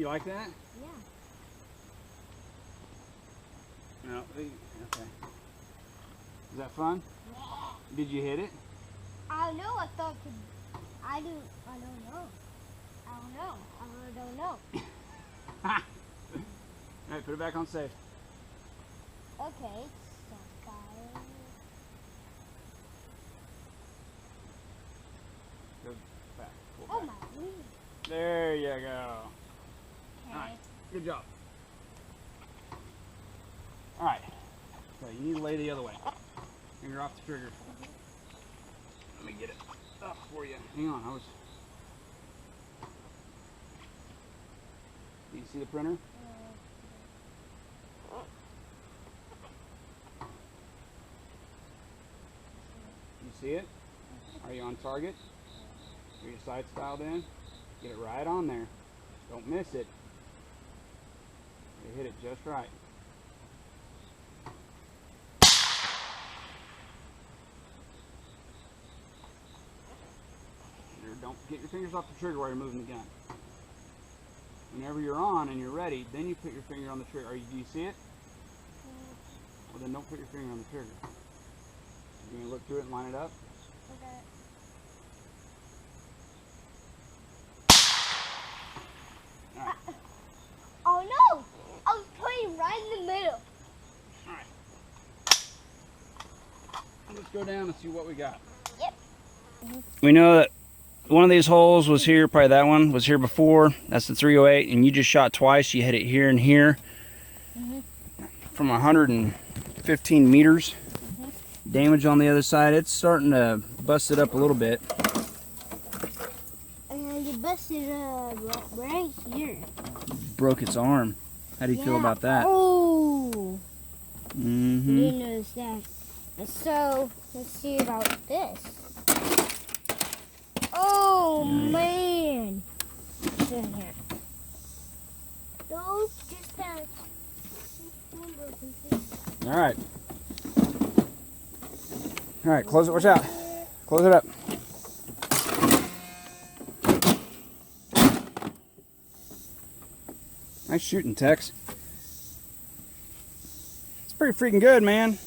You like that? Yeah. No. Okay. Is that fun? Yeah. Did you hit it? I don't know. I thought to. I don't know. I don't know. I really don't know. All right, put it back on safe. Okay. So fire. Go back. Pull Oh back. my word. There you go. Okay. All right. Good job. All right. So you need to lay the other way. Finger off the trigger. Let me get it up for you. Hang on. Do you see the printer? You see it? Are you on target? Are your sights dialed in? Get it right on there. Don't miss it. You hit it just right. Don't get your fingers off the trigger while you're moving the gun. Whenever you're on and you're ready, then you put your finger on the trigger. Do you see it? Well, then don't put your finger on the trigger. You're going to look through it and line it up. Okay. All right. Oh no! I was putting right in the middle. All right. Let's go down and see what we got. Yep. We know that one of these holes was here, probably that one was here before. That's the 308, and you just shot twice. You hit it here and here from 115 meters. Damage on the other side. It's starting to bust it up a little bit. And you busted right here. Broke its arm. How do you feel about that? Oh. Mm-hmm. You notice that. And so let's see about this. Oh man! What's in here? Don't just that. All right. All right, close it. Watch out. Close it up. Nice shooting, Tex. It's pretty freaking good, man.